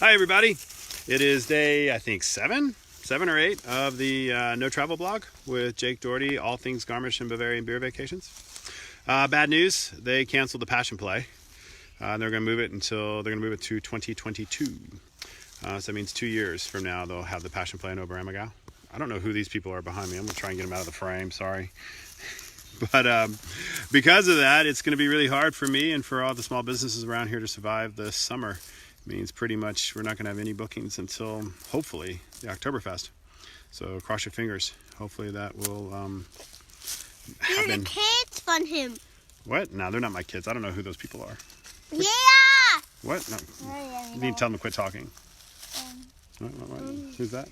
Hi everybody. It is day, I think, seven or eight of the No Travel blog with Jake Doherty, all things Garmisch and Bavarian beer vacations. Bad news, they canceled the Passion Play. They're going to move it to 2022. So that means 2 years from now they'll have the Passion Play in Oberammergau. I don't know who these people are behind me. I'm going to try and get them out of the frame, sorry. But because of that, it's going to be really hard for me and for all the small businesses around here to survive this summer. It means pretty much we're not going to have any bookings until, hopefully, the Oktoberfest. So cross your fingers. Hopefully that will happen. You're the kids from him. What? No, they're not my kids. I don't know who those people are. Yeah! What? No. You need to tell them to quit talking. What? Who's that?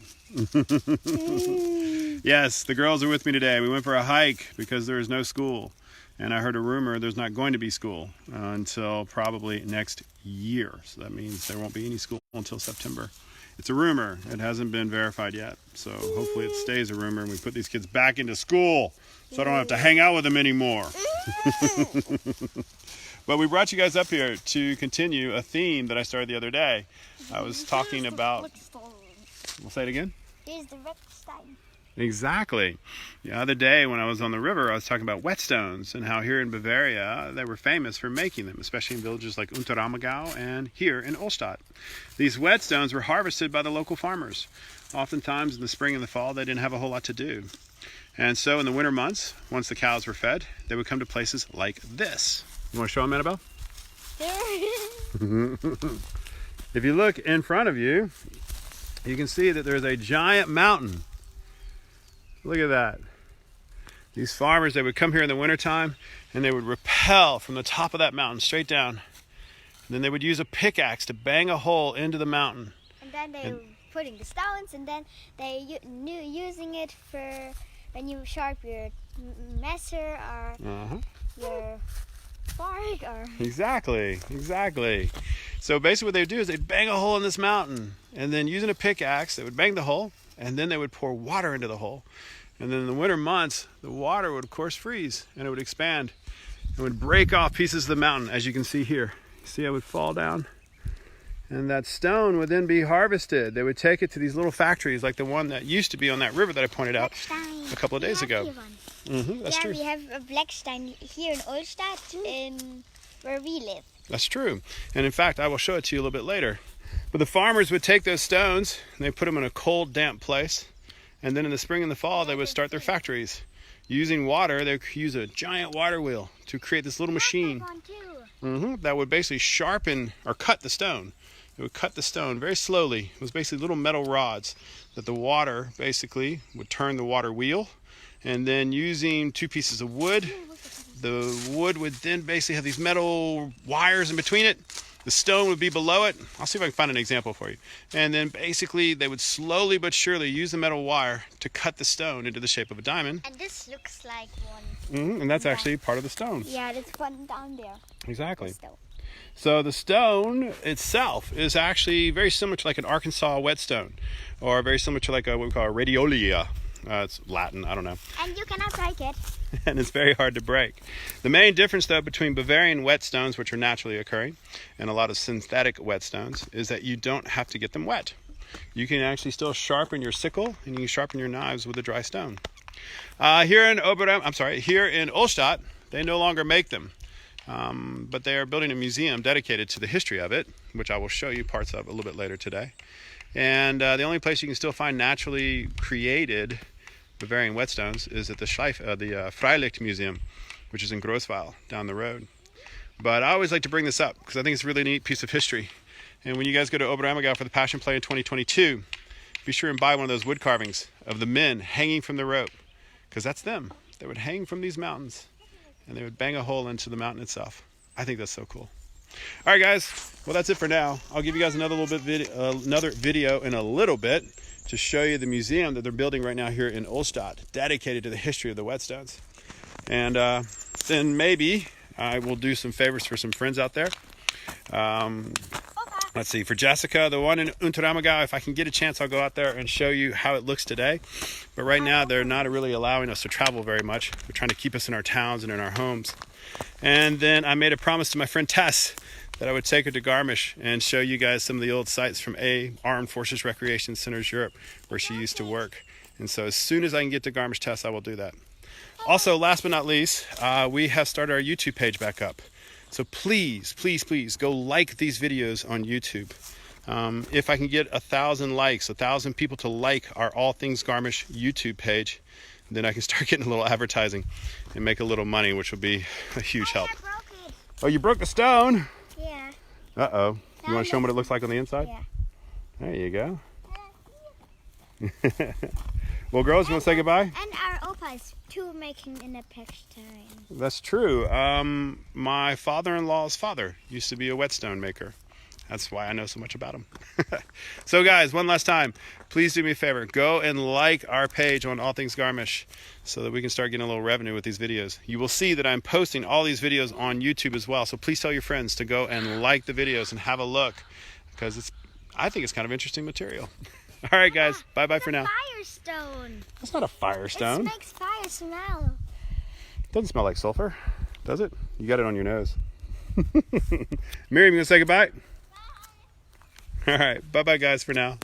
Yes, the girls are with me today. We went for a hike because there is no school. And I heard a rumor there's not going to be school until probably next year. So that means there won't be any school until September. It's a rumor. It hasn't been verified yet. So hopefully it stays a rumor and we put these kids back into school so I don't have to hang out with them anymore. But we brought you guys up here to continue a theme that I started the other day. I was talking about... We'll say it again? Here's the Whetstones. Exactly. The other day when I was on the river, I was talking about whetstones and how here in Bavaria they were famous for making them, especially in villages like Unterammergau and here in Olstadt. These whetstones were harvested by the local farmers. Oftentimes in the spring and the fall they didn't have a whole lot to do. And so in the winter months, once the cows were fed, they would come to places like this. You want to show them, Annabelle? If you look in front of you, you can see that there's a giant mountain. Look at that. These farmers, they would come here in the wintertime and they would rappel from the top of that mountain straight down. And then they would use a pickaxe to bang a hole into the mountain. And then they were putting the stones, and then they using it for when you sharp your messer or your fork or... Exactly. So basically what they would do is they'd bang a hole in this mountain, and then using a pickaxe, they would bang the hole, and then they would pour water into the hole. And then in the winter months, the water would of course freeze and it would expand and would break off pieces of the mountain, as you can see here. See how it would fall down? And that stone would then be harvested. They would take it to these little factories like the one that used to be on that river that I pointed out a couple of days ago. That's true. We have a Blackstein here in Olstadt, where we live. That's true. And in fact, I will show it to you a little bit later. But the farmers would take those stones and they put them in a cold, damp place. And then in the spring and the fall, they would start their factories. Using water, they would use a giant water wheel to create this little machine that would basically sharpen or cut the stone. It would cut the stone very slowly. It was basically little metal rods that the water basically would turn the water wheel. And then using 2 pieces of wood, the wood would then basically have these metal wires in between it. The stone would be below it. I'll see if I can find an example for you. And then basically they would slowly but surely use the metal wire to cut the stone into the shape of a diamond. And this looks like one. And that's actually part of the stone. Yeah, there's one down there. Exactly. So the stone itself is actually very similar to like an Arkansas whetstone, or very similar to like what we call a radiolia. It's Latin, I don't know. And you cannot break it. And it's very hard to break. The main difference though between Bavarian whetstones, which are naturally occurring, and a lot of synthetic whetstones, is that you don't have to get them wet. You can actually still sharpen your sickle and you can sharpen your knives with a dry stone. Here in Olstadt, they no longer make them. But they are building a museum dedicated to the history of it, which I will show you parts of a little bit later today. And the only place you can still find naturally created Bavarian whetstones is at the Freilicht Museum, which is in Großweil, down the road. But I always like to bring this up because I think it's a really neat piece of history. And when you guys go to Oberammergau for the Passion Play in 2022, be sure and buy one of those wood carvings of the men hanging from the rope, because that's them. They would hang from these mountains and they would bang a hole into the mountain itself. I think that's so cool. All right, guys. Well, that's it for now. I'll give you guys another video in a little bit to show you the museum that they're building right now here in Olstadt, dedicated to the history of the whetstones. And then maybe I will do some favors for some friends out there. Let's see, for Jessica, the one in Unterammergau, if I can get a chance, I'll go out there and show you how it looks today. But right now, they're not really allowing us to travel very much. They're trying to keep us in our towns and in our homes. And then I made a promise to my friend Tess that I would take her to Garmisch and show you guys some of the old sites from Armed Forces Recreation Centers Europe, where she used to work. And so as soon as I can get to Garmisch, Tess, I will do that. Also, last but not least, we have started our YouTube page back up. So please, please, please go like these videos on YouTube. If I can get 1,000 likes, 1,000 people to like our All Things Garmisch YouTube page, then I can start getting a little advertising and make a little money, which will be a huge help. I broke it. Oh, you broke the stone? Yeah. Uh-oh. You want to show them what it looks like on the inside? Yeah. There you go. Well, girls, you want to say goodbye? And our opa is too making in a picture. That's true. My father-in-law's father used to be a whetstone maker. That's why I know so much about him. So guys, one last time, please do me a favor. Go and like our page on All Things Garmisch so that we can start getting a little revenue with these videos. You will see that I'm posting all these videos on YouTube as well. So please tell your friends to go and like the videos and have a look, because I think it's kind of interesting material. All right, guys. Bye-bye for now. Firestone. That's not a firestone. It makes fire smell. Doesn't smell like sulfur, does it? You got it on your nose. Miriam, you gonna say goodbye? All right, bye-bye guys for now.